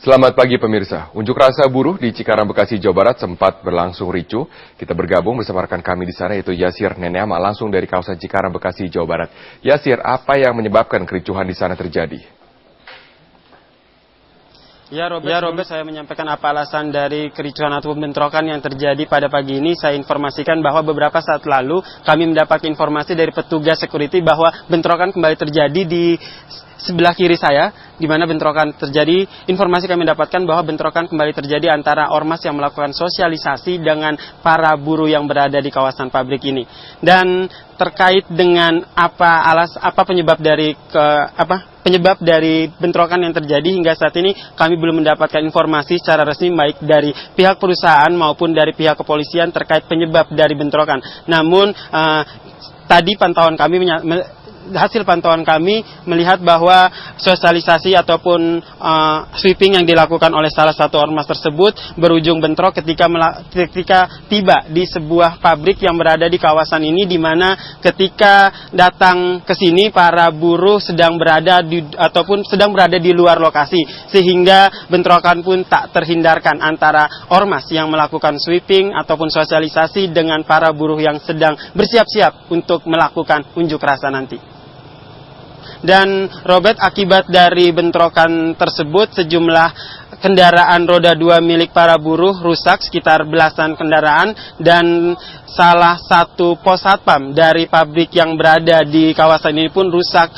Selamat pagi pemirsa. Unjuk rasa buruh di Cikarang, Bekasi, Jawa Barat sempat berlangsung ricuh. Kita bergabung bersama rekan kami di sana yaitu Yasir Neneama langsung dari kawasan Cikarang, Bekasi, Jawa Barat. Yasir, apa yang menyebabkan kericuhan di sana terjadi? Ya Robert, saya menyampaikan apa alasan dari kericuhan atau bentrokan yang terjadi pada pagi ini. Saya informasikan bahwa beberapa saat lalu kami mendapat informasi dari petugas security bahwa bentrokan kembali terjadi di sebelah kiri saya, di mana bentrokan terjadi. Informasi kami dapatkan bahwa bentrokan kembali terjadi antara ormas yang melakukan sosialisasi dengan para buruh yang berada di kawasan pabrik ini. Dan terkait dengan apa penyebab dari bentrokan yang terjadi hingga saat ini kami belum mendapatkan informasi secara resmi baik dari pihak perusahaan maupun dari pihak kepolisian terkait penyebab dari bentrokan. Namun tadi hasil pantauan kami melihat bahwa sosialisasi ataupun sweeping yang dilakukan oleh salah satu ormas tersebut berujung bentrok ketika tiba di sebuah pabrik yang berada di kawasan ini, di mana ketika datang ke sini para buruh sedang berada di luar lokasi, sehingga bentrokan pun tak terhindarkan antara ormas yang melakukan sweeping ataupun sosialisasi dengan para buruh yang sedang bersiap-siap untuk melakukan unjuk rasa nanti. Dan Robert, akibat dari bentrokan tersebut sejumlah kendaraan roda 2 milik para buruh rusak, sekitar belasan kendaraan, dan salah satu pos satpam dari pabrik yang berada di kawasan ini pun rusak.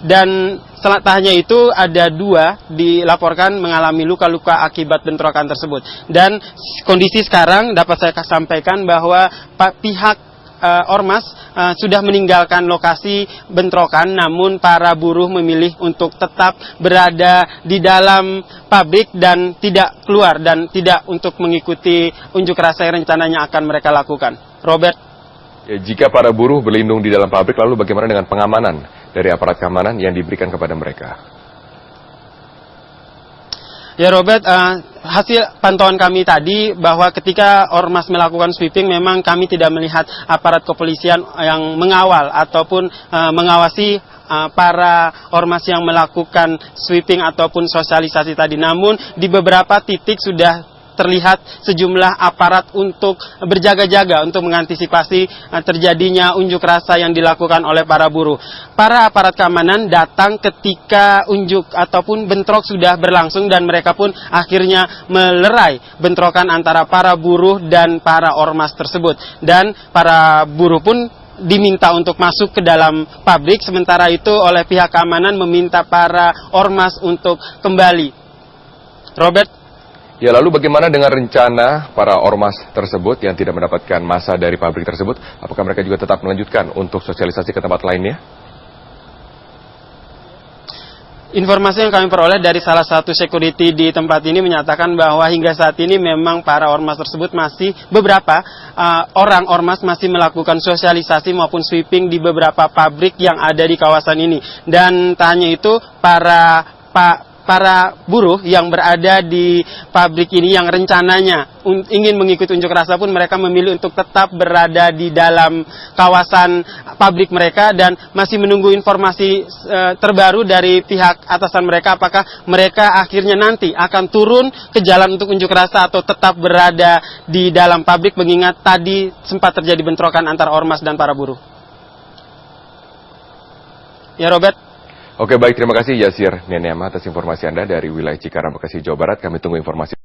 Dan tak hanya itu, ada 2 dilaporkan mengalami luka-luka akibat bentrokan tersebut. Dan kondisi sekarang dapat saya sampaikan bahwa pihak ormas sudah meninggalkan lokasi bentrokan, namun para buruh memilih untuk tetap berada di dalam pabrik dan tidak keluar dan tidak untuk mengikuti unjuk rasa yang rencananya akan mereka lakukan. Robert. Ya, jika para buruh berlindung di dalam pabrik, lalu bagaimana dengan pengamanan dari aparat keamanan yang diberikan kepada mereka? Ya Robert, hasil pantauan kami tadi bahwa ketika ormas melakukan sweeping memang kami tidak melihat aparat kepolisian yang mengawal ataupun mengawasi para ormas yang melakukan sweeping ataupun sosialisasi tadi. Namun di beberapa titik sudah terlihat sejumlah aparat untuk berjaga-jaga untuk mengantisipasi terjadinya unjuk rasa yang dilakukan oleh para buruh. Para aparat keamanan datang ketika unjuk ataupun bentrok sudah berlangsung dan mereka pun akhirnya melerai bentrokan antara para buruh dan para ormas tersebut. Dan para buruh pun diminta untuk masuk ke dalam pabrik, sementara itu oleh pihak keamanan meminta para ormas untuk kembali. Robert. Ya, lalu bagaimana dengan rencana para ormas tersebut yang tidak mendapatkan massa dari pabrik tersebut? Apakah mereka juga tetap melanjutkan untuk sosialisasi ke tempat lainnya? Informasi yang kami peroleh dari salah satu security di tempat ini menyatakan bahwa hingga saat ini memang para ormas tersebut beberapa orang ormas masih melakukan sosialisasi maupun sweeping di beberapa pabrik yang ada di kawasan ini. Dan tak hanya itu, para buruh yang berada di pabrik ini yang rencananya ingin mengikuti unjuk rasa pun mereka memilih untuk tetap berada di dalam kawasan pabrik mereka dan masih menunggu informasi terbaru dari pihak atasan mereka, apakah mereka akhirnya nanti akan turun ke jalan untuk unjuk rasa atau tetap berada di dalam pabrik, mengingat tadi sempat terjadi bentrokan antara ormas dan para buruh. Ya Robert. Oke, baik, terima kasih Yasir Neneama atas informasi Anda dari wilayah Cikarang, Bekasi, Jawa Barat. Kami tunggu informasi